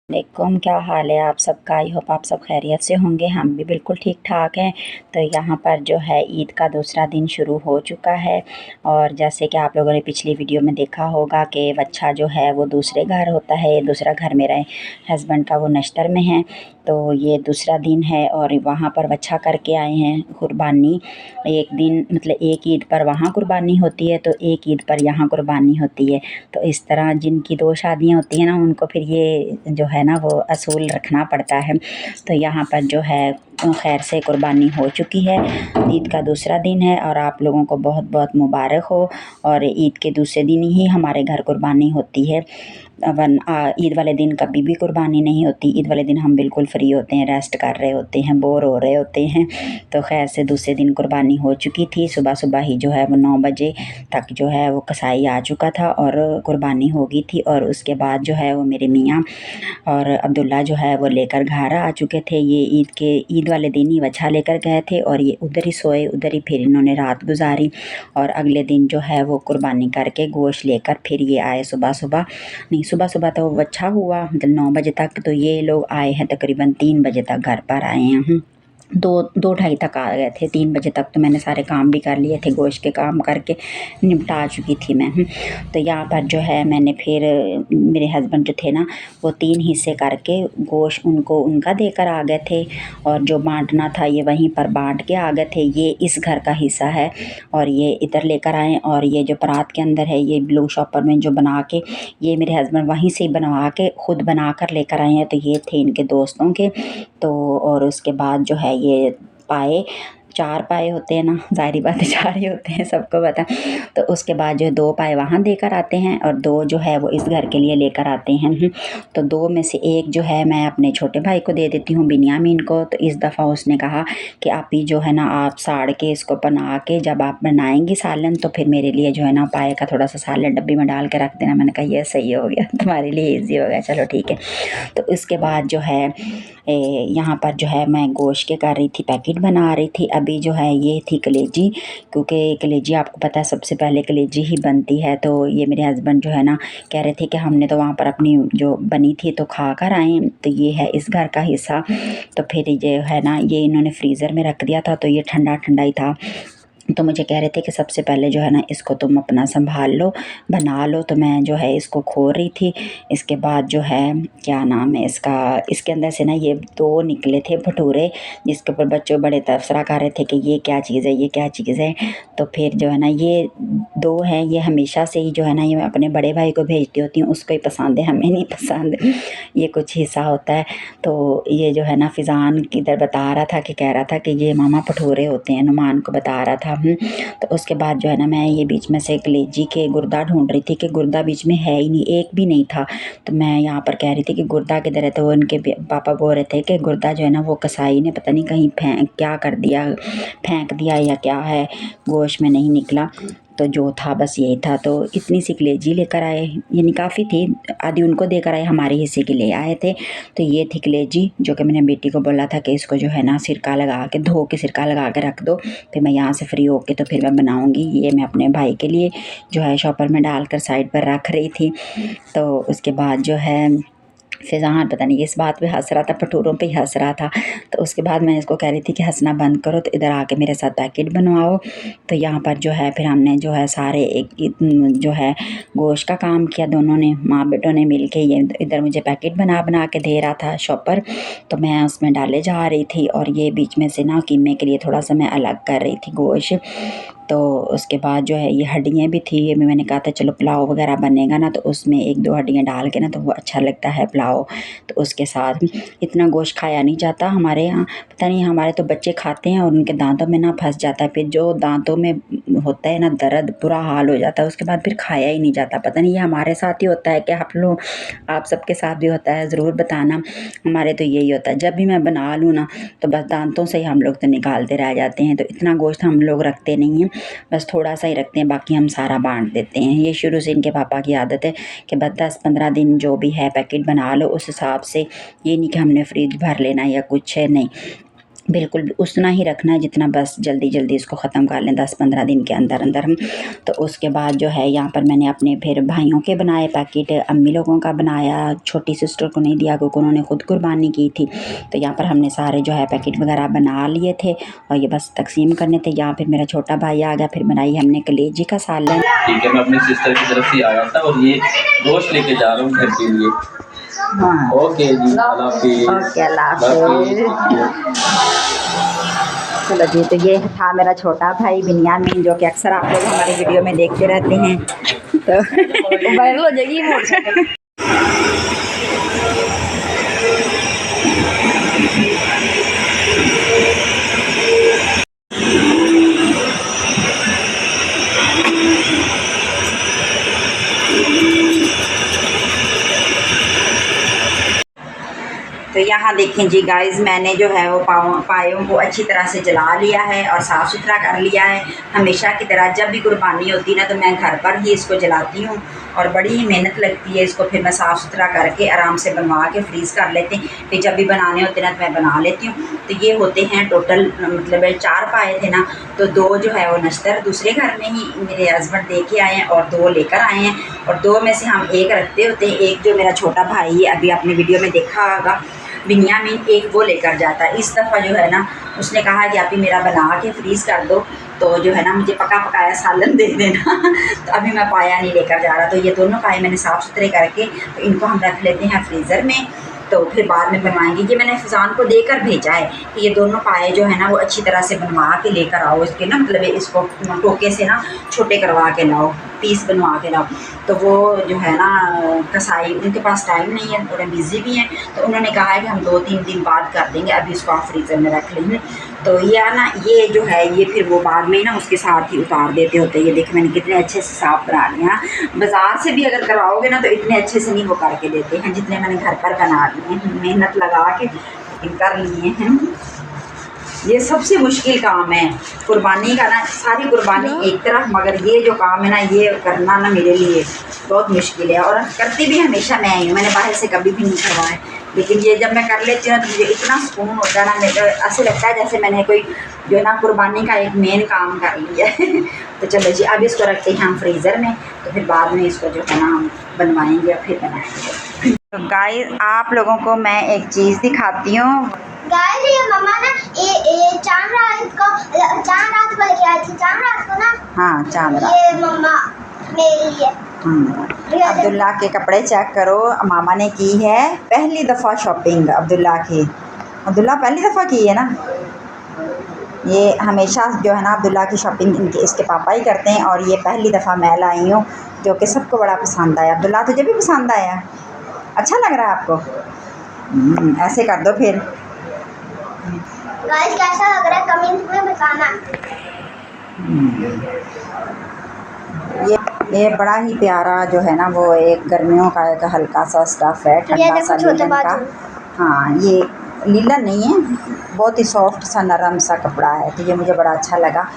वालेकुम, क्या हाल है आप सबका। आई होप आप सब खैरियत से होंगे। हम भी बिल्कुल ठीक ठाक हैं। तो यहाँ पर जो है ईद का दूसरा दिन शुरू हो चुका है और जैसे कि आप लोगों ने पिछली वीडियो में देखा होगा कि बच्चा जो है वो दूसरे घर होता है, दूसरा घर मेरे हस्बैंड का वो नश्तर में है। तो ये दूसरा दिन है और वहाँ पर बच्चा करके आए हैं कुर्बानी। एक दिन मतलब एक ईद पर वहाँ कुर्बानी होती है तो एक ईद पर यहाँ कुर्बानी होती है। तो इस तरह जिनकी दो शादियाँ होती हैं ना, उनको फिर ये जो है ना वो असूल रखना पड़ता है। तो यहाँ पर जो है खैर से कुर्बानी हो चुकी है। ईद का दूसरा दिन है और आप लोगों को बहुत बहुत मुबारक हो। और ईद के दूसरे दिन ही हमारे घर कुर्बानी होती है। ईद वाले दिन कभी भी कुर्बानी नहीं होती। ईद वाले दिन हम बिल्कुल फ्री होते हैं, रेस्ट कर रहे होते हैं, बोर हो रहे होते हैं। तो खैर से दूसरे दिन कुर्बानी हो चुकी थी। सुबह सुबह ही जो है वो 9 बजे तक जो है वो कसाई आ चुका था और कुर्बानी हो गई थी। और उसके बाद जो है वो मेरे मियाँ और अब्दुल्ला जो है वो लेकर घर आ चुके थे। ये ईद वाले दिन ही बछा लेकर गए थे और ये उधर ही सोए, उधर ही फिर इन्होंने रात गुजारी। और अगले दिन जो है वो कुर्बानी करके गोश्त लेकर फिर ये आए सुबह सुबह। नहीं, सुबह सुबह तो अच्छा हुआ, मतलब 9 बजे तक तो ये लोग आए हैं, तकरीबन 3 बजे तक घर पर आए हैं। दो दो ढाई तक आ गए थे। 3 बजे तक तो मैंने सारे काम भी कर लिए थे, गोश्त के काम करके निपटा चुकी थी मैं। तो यहाँ पर जो है मैंने फिर मेरे हस्बैंड जो थे ना वो 3 हिस्से करके गोश्त उनको उनका देकर आ गए थे और जो बांटना था ये वहीं पर बांट के आ गए थे। ये इस घर का हिस्सा है और ये इधर लेकर आए। और ये जो परात के अंदर है ये ब्लू शॉपर में जो बना के ये मेरे हस्बैंड वहीं से बनवा के खुद बना कर लेकर आए हैं। तो ये थे इनके दोस्तों के। तो और उसके बाद जो है ये पाए 4 पाए होते हैं ना, ज़ाहिर बात है 4 ही होते हैं, सबको पता है। तो उसके बाद जो है 2 पाए वहाँ देकर आते हैं और 2 जो है वो इस घर के लिए लेकर आते हैं। तो 2 में से एक जो है मैं अपने छोटे भाई को दे देती हूँ, बिन्यामीन को। तो इस दफ़ा उसने कहा कि आप ही जो है ना आप साड़ के इसको बना के जब आप बनाएंगी सालन तो फिर मेरे लिए जो है ना पाए का थोड़ा सा सालन डब्बी में डाल के रख देना। मैंने कहा ये सही हो गया, तुम्हारे लिए ईजी हो गया, चलो ठीक है। तो इसके बाद जो है यहाँ पर जो है मैं गोश्त के कर रही थी, पैकेट बना रही थी। अभी जो है ये थी कलेजी, क्योंकि कलेजी आपको पता है सबसे पहले कलेजी ही बनती है। तो ये मेरे हस्बैंड जो है ना कह रहे थे कि हमने तो वहाँ पर अपनी जो बनी थी तो खा कर आए, तो ये है इस घर का हिस्सा। तो फिर ये है ना ये इन्होंने फ्रीज़र में रख दिया था तो ये ठंडा ठंडा ही था। तो मुझे कह रहे थे कि सबसे पहले जो है ना इसको तुम अपना संभाल लो, बना लो। तो मैं जो है इसको खो रही थी। इसके बाद जो है क्या नाम है इसका, इसके अंदर से ना ये 2 निकले थे भटूरे, जिसके ऊपर बच्चे बड़े तबसरा कर रहे थे कि ये क्या चीज़ है, ये क्या चीज़ है। तो फिर जो है ना ये 2 हैं, ये हमेशा से ही जो है ना ये मैं अपने बड़े भाई को भेजती होती हूँ, उसको ही पसंद है, हमें नहीं पसंद। ये कुछ हिस्सा होता है। तो ये जो है ना फिज़ान किधर बता रहा था कि कह रहा था कि ये मामा भटूरे होते हैं, नुमान को बता रहा था। तो उसके बाद जो है ना मैं ये बीच में से कलेजी के गुर्दा ढूंढ रही थी कि गुर्दा बीच में है ही नहीं, एक भी नहीं था। तो मैं यहाँ पर कह रही थी कि गुर्दा किधर है। तो वो उनके पापा बोल रहे थे कि गुर्दा जो है ना वो कसाई ने पता नहीं कहीं क्या कर दिया, फेंक दिया या क्या है, गोश्त में नहीं निकला। तो जो था बस यही था। तो इतनी सी कलेजी लेकर आए, यानी काफ़ी थी, आधी उनको देकर आए, हमारे हिस्से के ले आए थे। तो ये थी कलेजी जो कि मैंने बेटी को बोला था कि इसको जो है ना सिरका लगा के धो के सिरका लगा के रख दो, फिर मैं यहाँ से फ्री होके तो फिर मैं बनाऊँगी। ये मैं अपने भाई के लिए जो है शॉपर में डालकर साइड पर रख रही थी। तो उसके बाद जो है फ़िज़ान पता नहीं इस बात पे हंस रहा था, भटूरों पे ही हंस रहा था। तो उसके बाद मैं इसको कह रही थी कि हंसना बंद करो, तो इधर आके मेरे साथ पैकेट बनवाओ। तो यहाँ पर जो है फिर हमने जो है सारे जो है गोश्त का काम किया, दोनों ने माँ बेटों ने मिल के। ये इधर मुझे पैकेट बना बना के दे रहा था शॉपर, तो मैं उसमें डाले जा रही थी। और ये बीच में से ना कीमे के लिए थोड़ा सा मैं अलग कर रही थी गोश्त। तो उसके बाद जो है ये हड्डियाँ भी थी, मैंने कहा था चलो पुलाव वगैरह बनेगा ना तो उसमें 1-2 हड्डियाँ डाल के ना तो वो अच्छा लगता है पुलाव। तो उसके साथ इतना गोश्त खाया नहीं जाता हमारे यहाँ, पता नहीं हमारे तो बच्चे खाते हैं और उनके दांतों में ना फंस जाता है, फिर जो दांतों में होता है ना दर्द, बुरा हाल हो जाता है, उसके बाद फिर खाया ही नहीं जाता। पता नहीं ये हमारे साथ ही होता है कि आप सबके साथ भी होता है, ज़रूर बताना। हमारे तो यही होता है, जब भी मैं बना लूँ ना तो बस दांतों से ही हम लोग तो निकालते रह जाते हैं। तो इतना गोश्त हम लोग रखते नहीं हैं, बस थोड़ा सा ही रखते हैं, बाकी हम सारा बांट देते हैं। ये शुरू से इनके पापा की आदत है कि बस 10-15 दिन जो भी है पैकेट बना लो उस हिसाब से, ये नहीं कि हमने फ्रिज भर लेना या कुछ है, नहीं। बिल्कुल भी उतना ही रखना है जितना बस जल्दी जल्दी इसको ख़त्म कर लें 10-15 दिन के अंदर अंदर हम। तो उसके बाद जो है यहाँ पर मैंने अपने फिर भाइयों के बनाए पैकेट, अम्मी लोगों का बनाया, छोटी सिस्टर को नहीं दिया क्योंकि उन्होंने खुद कुर्बानी की थी। तो यहाँ पर हमने सारे जो है पैकेट वगैरह बना लिए थे और ये बस तकसीम करने थे। यहाँ फिर मेरा छोटा भाई आ गया, फिर बनाई हमने कलेजी का सालन। ठीक है, मैं अपनी सिस्टर की तरफ से आया था और ये गोश्त लेके जा रहा हूँ घर के लिए। हाँ ओके जी, अल्लाह हाफिज़। ओके अल्लाह हाफिज़। चलो जी, तो ये था मेरा छोटा भाई बिन्यामीन, जो कि अक्सर आप लोग हमारी वीडियो में देखते रहते हैं। तो वायरल हो जाएगी। तो यहाँ देखें जी गाइस, मैंने जो है वो पायों को अच्छी तरह से जला लिया है और साफ़ सुथरा कर लिया है। हमेशा की तरह जब भी कुर्बानी होती है ना, तो मैं घर पर ही इसको जलाती हूँ और बड़ी ही मेहनत लगती है इसको। फिर मैं साफ़ सुथरा करके आराम से बनवा के फ्रीज़ कर लेते हैं, फिर जब भी बनाने होते ना तो मैं बना लेती हूँ। तो ये होते हैं टोटल, मतलब 4 पाए थे ना, तो 2 जो है वो नश्तर दूसरे घर में ही मेरे हस्बैंड दे के आए हैं और 2 लेकर आए हैं, और 2 में से हम 1 रखते होते हैं। एक जो मेरा छोटा भाई है, अभी आपने वीडियो में देखा होगा बिन्यामीन, एक वो लेकर जाता है। इस दफ़ा जो है ना उसने कहा कि आप ही मेरा बना के फ्रीज़ कर दो, तो जो है ना मुझे पका पकाया सालन दे देना। तो अभी मैं पाया नहीं लेकर जा रहा। तो ये दोनों पाए मैंने साफ़ सुथरे करके, तो इनको हम रख लेते हैं फ्रीज़र में, तो फिर बाद में बनवाएंगे। ये मैंने फ़िज़ान को देकर भेजा है कि ये दोनों पाए जो है ना वो अच्छी तरह से बनवा के लेकर आओ। इसके ना मतलब इसको टोके से ना छोटे करवा के लाओ, पीस बनवा के लाओ। तो वो जो है ना कसाई, उनके पास टाइम नहीं है, थोड़े बिज़ी भी हैं, तो उन्होंने कहा है कि हम 2-3 दिन बाद कर देंगे, अभी इसको आप फ्रीज़र में रख लेंगे। तो ये ना ये जो है ये फिर वो बाद में ना उसके साथ ही उतार देते होते हैं। ये देखिए मैंने कितने अच्छे से साफ़ करा लिया। बाज़ार से भी अगर करवाओगे ना तो इतने अच्छे से नहीं वो करके देते हैं जितने मैंने घर पर बना लिए हैं, मेहनत लगा के कर लिए हैं। ये सबसे मुश्किल काम है कुर्बानी का ना, सारी कुर्बानी एक तरफ, मगर ये जो काम है ना ये करना ना मेरे लिए बहुत मुश्किल है, और करती भी हमेशा मैं ही हूँ, मैंने बाहर से कभी भी नहीं करवाया। लेकिन ये जब मैं कर लेती हूँ तो मुझे इतना सुकून होता है ना, मेरे ऐसे लगता है जैसे मैंने कोई जो है ना कुर्बानी का एक मेन काम कर लिया है। तो चलो जी, अब इसको रखते हैं हम फ्रीज़र में, तो फिर बाद में इसको जो है ना हम बनवाएंगे और फिर बनाएंगे। तो गाइस आप लोगों को मैं एक चीज़ दिखाती हूँ। गाइस ये मम्मा ना चांद रात को लेके आई थी, चांद रात को ना। हाँ चांद रात। ये मम्मा मेरे लिए। अब्दुल्ला के कपड़े चेक करो, मामा ने की है पहली दफ़ा शॉपिंग अब्दुल्ला की। अब्दुल्ला पहली दफ़ा की है ना, ये हमेशा जो है ना अब्दुल्ला की शॉपिंग इनके इसके पापा ही करते हैं, और ये पहली दफ़ा मैं लाई हूँ, जो कि सबको बड़ा पसंद आया। अब्दुल्ला तुझे भी पसंद आया? अच्छा लग रहा है आपको? ऐसे कर दो फिर। गाइस कैसा लग रहा है कमेंट में बताना। ये बड़ा ही प्यारा जो है ना वो एक गर्मियों का एक हल्का सा स्टफ़ है, ठंडा सा लीलन का। हाँ ये लीलन नहीं है, बहुत ही सॉफ्ट सा नरम सा कपड़ा है, तो ये मुझे बड़ा अच्छा लगा।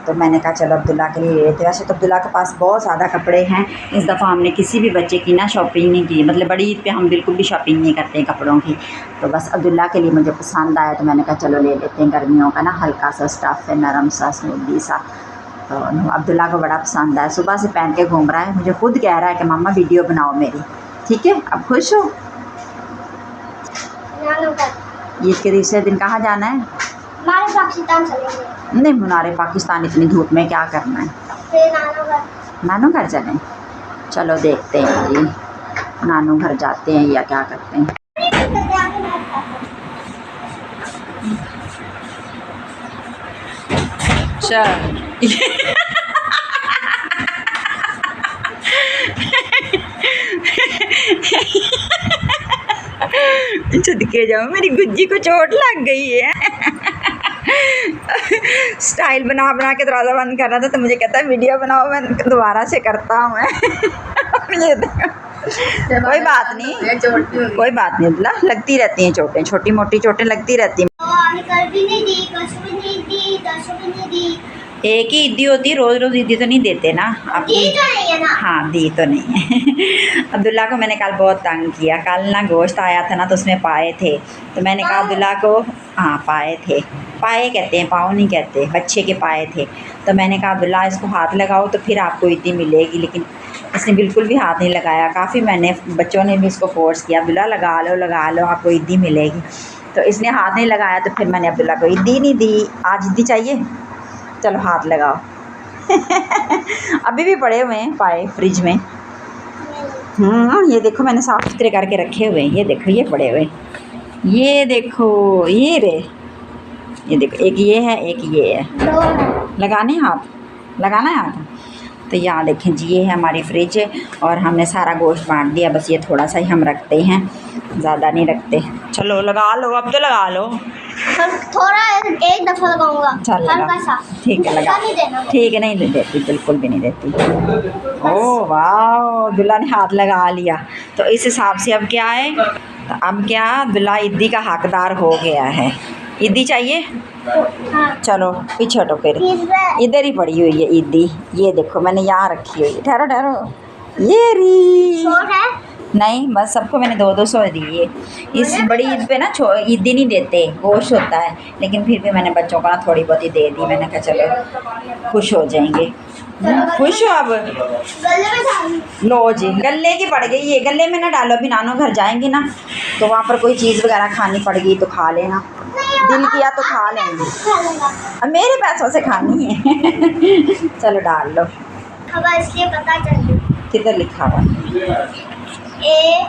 तो मैंने कहा चलो अब्दुल्ला के लिए ले लेते। वैसे तो अब्दुल्ला के पास बहुत ज़्यादा कपड़े हैं, इस दफ़ा हमने किसी भी बच्चे की ना शॉपिंग नहीं की, मतलब बड़ी ईद पे हम बिल्कुल भी शॉपिंग नहीं करते हैं कपड़ों की। तो बस अब्दुल्ला के लिए मुझे पसंद आया, तो मैंने कहा चलो ले लेते हैं। गर्मियों का ना हल्का सा स्टफ़ है, नरम सा, स्मूदी सा, तो अब्दुल्ला को बड़ा पसंद आया। सुबह से पहन के घूम रहा है, मुझे खुद कह रहा है कि मम्मा वीडियो बनाओ मेरी। ठीक है, अब खुश हो? ईद के दूसरे दिन कहाँ जाना है? हमारे पाकिस्तान चलेंगे। नहीं मुनारे पाकिस्तान इतनी धूप में क्या करना है? फिर नानू घर चलें? चलो देखते हैं जी, नानू घर जाते हैं या क्या करते हैं। छुदके जाओ, मेरी गुज्जी को चोट लग गई है। स्टाइल बना बना के दरवाज़ा बंद कर रहा था, तो मुझे कहता है वीडियो बनाओ, मैं दोबारा से करता हूँ मैं। ये कोई बात नहीं, कोई बात नहीं अब्दुल्ला, लगती रहती हैं चोटें, छोटी मोटी चोटें लगती रहती हैं। एक ही ईदी होती, रोज़ रोज़ ईदी तो नहीं देते ना आप। ये तो नहीं है ना। हाँ दी तो नहीं है। अब्दुल्ला को मैंने कल बहुत तंग किया। कल ना गोश्त आया था ना तो उसमें पाए थे, तो मैंने कहा अब्दुल्ला को, हाँ पाए थे, पाए कहते हैं, पाँव नहीं कहते, बच्चे के पाए थे। तो मैंने कहा अब्दुल्ला इसको हाथ लगाओ तो फिर आपको ईदी मिलेगी, लेकिन इसने बिल्कुल भी हाथ नहीं लगाया। काफ़ी मैंने, बच्चों ने भी इसको फोर्स किया, अब्दुल्ला लगा लो आपको ईदी मिलेगी, तो इसने हाथ नहीं लगाया। तो फिर मैंने अब्दुल्ला को ईदी नहीं दी। आज ईदी चाहिए, चलो हाथ लगाओ। अभी भी पड़े हुए हैं पाए फ्रिज में। ये देखो मैंने साफ़ सुथरे करके रखे हुए हैं। ये देखो ये पड़े हुए, ये देखो ये रे, ये देखो एक ये है एक ये है। लगाने हाथ, लगाना है हाथ। तो यहाँ देखें जी, ये है हमारी फ्रिज और हमने सारा गोश्त बांट दिया। बस ये थोड़ा सा ही हम रखते हैं, ज़्यादा नहीं रखते। चलो लगा लो, अब तो लगा लो। थोड़ा एक दफ़ा लगाऊंगा, चल हल्का सा। ठीक है लगा, नहीं देना। ठीक है, नहीं देती, बिल्कुल भी नहीं देती। ओह वाह, दुल्हा ने हाथ लगा लिया। तो इस हिसाब से अब क्या है, तो अब क्या दुल्हा ईदी का हकदार हो गया है। ईदी चाहिए, हाँ। चलो पीछे हटो, फिर इधर ही पड़ी हुई है ईदी। ये देखो मैंने यहाँ रखी हुई है, ठहरो ठहरो, ये री छोट है? नहीं, बस सबको मैंने 2-2 दिए। इस बड़ी ईद पे ना ईदी नहीं देते, गोश्त होता है, लेकिन फिर भी मैंने बच्चों को ना थोड़ी बहुत ही दे दी। मैंने कहा चलो खुश हो जाएंगे। खुश हो अब? गले में डाल। लो जी, गले की पड़ गई है, गले में ना डालो। अभी नानू घर जाएंगे ना तो वहाँ पर कोई चीज़ वगैरह खानी पड़ गई तो खा लेना, दिल किया तो खा लेंगे। खा लूंगा। अब मेरे पैसों से खानी है। चलो डाल लो। अब इसलिए पता चल गई। किधर लिखा हुआ ए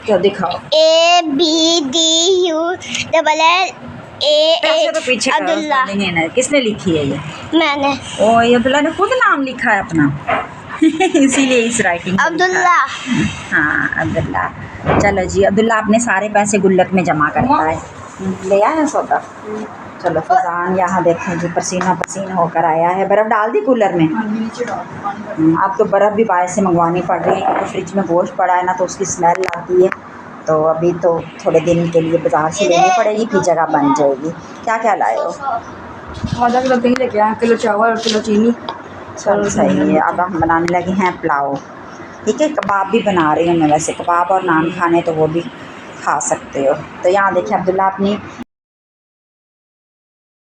तो दिखाओ। ABDULL पैसे तो पीछे करो, अब्दुल्ला। नहीं है, किसने लिखी है ये? मैंने ओ ये अब्दुल्ला ने खुद नाम लिखा है अपना। इसीलिए इस राइटिंग में लिखा है। अब्दुल्ला। हाँ अब्दुल्ला। चलो जी, अब्दुल्ला अपने सारे पैसे गुल्लक में जमा करता है। ले आया सौदा। चलो फजान यहाँ देखें जी, पसीना पसीना होकर आया है। बर्फ़ डाल दी कूलर में? अब तो बर्फ़ भी बाहर से मंगवानी पड़ रही है क्योंकि फ्रिज में गोश्त पड़ा है ना, तो उसकी स्मेल आती है। तो अभी तो थोड़े दिन के लिए बाज़ार से लेनी पड़ेगी, फिर जगह बन जाएगी। क्या क्या लाए हो? आधा किलो दही लेके आए, किलो चावल और किलो चीनी। चलो सही है। अब हम बनाने लगे हैं पुलाव। ठीक है, कबाब भी बना रही हूँ मैं। वैसे कबाब और नान खाने तो वो भी खा सकते हो। तो यहाँ देखिए अब्दुल्ला अपनी